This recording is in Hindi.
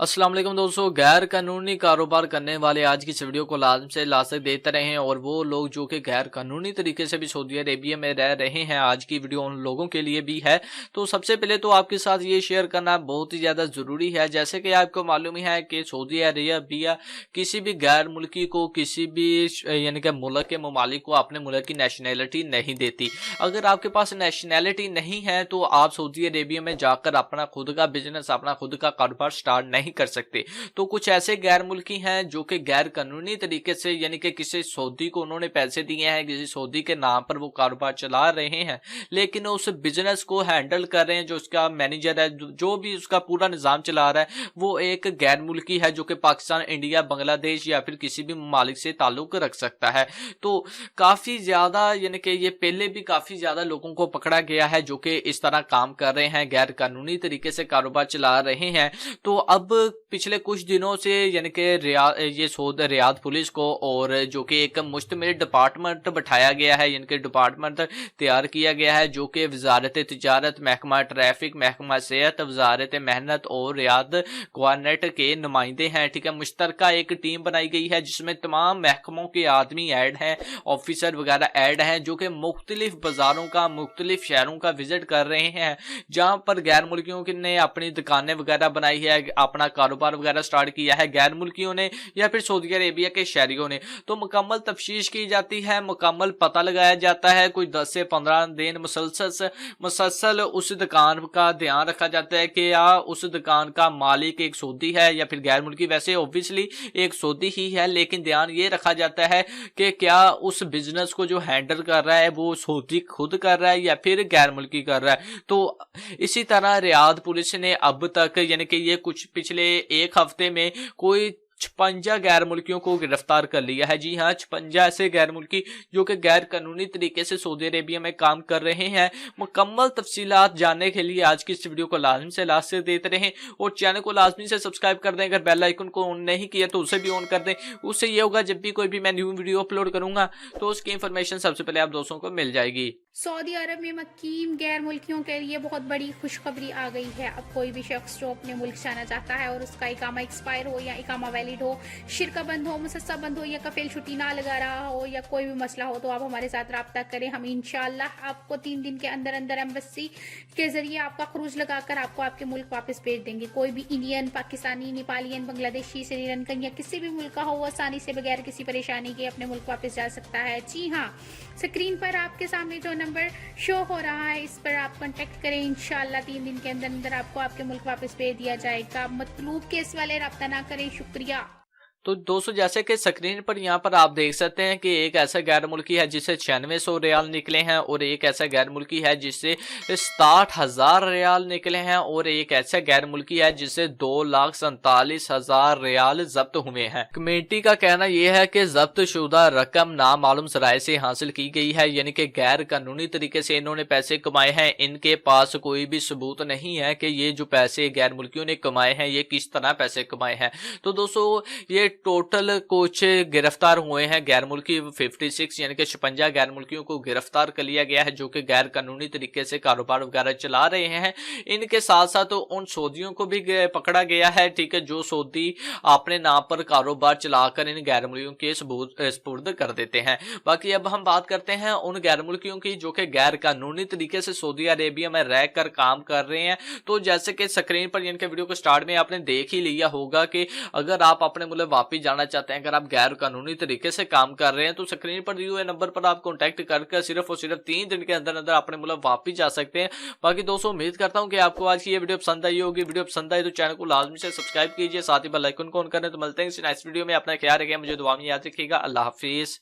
अस्सलाम वालेकुम दोस्तों, गैर कानूनी कारोबार करने वाले आज की इस वीडियो को लाजम से लाज़िक देते रहे हैं और वो लोग जो कि गैर कानूनी तरीके से भी सऊदी अरेबिया में रह रहे हैं, आज की वीडियो उन लोगों के लिए भी है। तो सबसे पहले तो आपके साथ ये शेयर करना बहुत ही ज़्यादा ज़रूरी है। जैसे कि आपको मालूम ही है कि सऊदी अरेबिया किसी भी गैर मुल्की को किसी भी यानी कि मुल्क के ममालिक को अपने मुल्क की नेशनैलिटी नहीं देती। अगर आपके पास नेशनैलिटी नहीं है तो आप सऊदी अरेबिया में जाकर अपना खुद का बिजनेस, अपना खुद का कारोबार स्टार्ट नहीं कर सकते। तो कुछ ऐसे गैर मुल्की हैं जो कि गैर कानूनी तरीके से यानी कि किसी सऊदी को उन्होंने पैसे दिए हैं, किसी सऊदी के नाम पर वो कारोबार चला रहे हैं, लेकिन उस बिजनेस को हैंडल कर रहे हैं, जो उसका मैनेजर है, जो भी उसका पूरा निजाम चला रहा है, वो एक गैर मुल्की है जो कि पाकिस्तान, इंडिया, बांग्लादेश या फिर किसी भी ममालिक से ताल्लुक रख सकता है। तो काफी ज्यादा यानी कि ये पहले भी काफी ज्यादा लोगों को पकड़ा गया है जो कि इस तरह काम कर रहे हैं, गैर कानूनी तरीके से कारोबार चला रहे हैं। तो अब पिछले कुछ दिनों से यानी कि रियाद पुलिस को और जो कि एक मुश्तमिल डिपार्टमेंट बैठाया गया है, यानी कि डिपार्टमेंट तैयार किया गया है जो कि वजारत तिजारत, महकमा ट्रैफिक, महकमा सेहत, वजारत मेहनत और रियाद गवर्नमेंट के नुमाइंदे हैं। ठीक है, मुश्तरका एक टीम बनाई गई है जिसमें तमाम महकमों के आदमी ऐड हैं, ऑफिसर वगैरह ऐड हैं, जो कि मुख्तलिफ बाजारों का, मुख्तलिफ शहरों का विजिट कर रहे हैं, जहां पर गैर मुल्कियों ने अपनी दुकानें वगैरह बनाई है, अपना कारोबार वगैरह स्टार्ट किया है, गैर मुल्कियों ने या फिर सऊदी अरेबिया के शहरियों ने। तो मुकम्मल तफ्तीश की जाती है, मुकम्मल पता लगाया जाता है, कुछ 10 से 15 दिन मुसलसल उस दुकान का ध्यान रखा जाता है कि या उस दुकान का मालिक एक सऊदी है या फिर गैर मुल्की। वैसे ऑब्वियसली एक सऊदी ही है, लेकिन ध्यान ये रखा जाता है कि क्या उस बिजनेस को जो हैंडल कर रहा है वो सऊदी खुद कर रहा है या फिर गैर मुल्की कर रहा है। तो इसी तरह रियाद पुलिस ने अब तक यानी कि ये कुछ पिछले एक हफ्ते में कोई 56 गैर मुल्कियों को गिरफ्तार कर लिया है। जी हाँ, 56 ऐसे गैर मुल्की जो कि गैर कानूनी तरीके से सऊदी अरेबिया में काम कर रहे हैं। मुकम्मल तफसीलात जानने के लिए आज की इस वीडियो को लाजमी से लास्ट से देते रहें और चैनल को लाजमी से सब्सक्राइब कर दें। अगर बेल आइकन को ऑन नहीं किया तो उसे भी ऑन कर दें। उससे ये होगा जब भी कोई भी मैं न्यू वीडियो अपलोड करूंगा तो उसकी इंफॉर्मेशन सबसे पहले आप दोस्तों को मिल जाएगी। सऊदी अरब में मकीम गैर मुल्कियों के लिए बहुत बड़ी खुशखबरी आ गई है। अब कोई भी शख्स जो अपने मुल्क जाना चाहता है और उसका इकामा एक्सपायर हो या इकामा वैलिड हो, शिरका बंद हो, मुसस्सा बंद हो या कफील छुट्टी ना लगा रहा हो या कोई भी मसला हो, तो आप हमारे साथ रब्ता करें। हम इंशाल्लाह आपको 3 दिन के अंदर अंदर एम्बेसी के जरिए आपका क्रूज लगाकर आपको आपके मुल्क वापस भेज देंगे। कोई भी इंडियन, पाकिस्तानी, नेपालियन, बांग्लादेशी, श्रीलंकन या किसी भी मुल्क का हो, वो आसानी से बगैर किसी परेशानी के अपने मुल्क वापस जा सकता है। जी हाँ, स्क्रीन पर आपके सामने जो नंबर शो हो रहा है इस पर आप कांटेक्ट करें। इंशाल्लाह 3 दिन के अंदर अंदर आपको आपके मुल्क वापस भेज दिया जाएगा। मतलूब केस वाले रब्ता ना करें। शुक्रिया। तो दोस्तों, जैसे कि स्क्रीन पर यहाँ पर आप देख सकते हैं कि एक ऐसा गैर मुल्की है जिससे 9600 रियाल निकले हैं और एक ऐसा गैर मुल्की है जिससे 67,000 रियाल निकले हैं और एक ऐसा गैर मुल्की है जिससे 2,47,000 रियाल जब्त हुए हैं। कमेटी का कहना यह है कि जब्त शुदा रकम नामालूम जराए से हासिल की गई है, यानी कि गैर कानूनी तरीके से इन्होंने पैसे कमाए हैं। इनके पास कोई भी सबूत नहीं है कि ये जो पैसे गैर मुल्कियों ने कमाए हैं ये किस तरह पैसे कमाए हैं। तो दोस्तों, ये टोटल कुछ गिरफ्तार हुए हैं गैर मुल्की 56 यानी कि 56 गैर मुल्कियों को गिरफ्तार कर लिया गया है जो कि गैर कानूनी तरीके से कारोबार वगैरह चला रहे हैं। इनके साथ साथ तो उन सऊदियों को भी पकड़ा गया है, ठीक है, जो सऊदी अपने नाम पर कारोबार चलाकर इन गैर मुल्कियों के सुपुर्द कर देते हैं। बाकी अब हम बात करते हैं उन गैर मुल्कियों की जो कि गैर कानूनी तरीके से सऊदी अरेबिया में रहकर काम कर रहे हैं। तो जैसे कि स्क्रीन पर इनके वीडियो को स्टार्ट में आपने देख ही लिया होगा कि अगर आप अपने मुल्क वापिस जाना चाहते हैं, अगर आप गैर कानूनी तरीके से काम कर रहे हैं तो स्क्रीन पर दिए हुए नंबर पर आप कांटेक्ट करके सिर्फ और सिर्फ 3 दिन के अंदर अंदर अपने मुल्क वापिस जा सकते हैं। बाकी दोस्तों, उम्मीद करता हूं कि आपको आज की ये वीडियो पसंद आई होगी। वीडियो पसंद आई तो चैनल को लाजमी से सब्सक्राइब कीजिए, साथ ही बेल आइकन को ऑन करें। तो मिलते हैं नेक्स्ट वीडियो में। अपना ख्याल रखिए, मुझे दुआ में याद रखिएगा। अल्लाह हाफिज।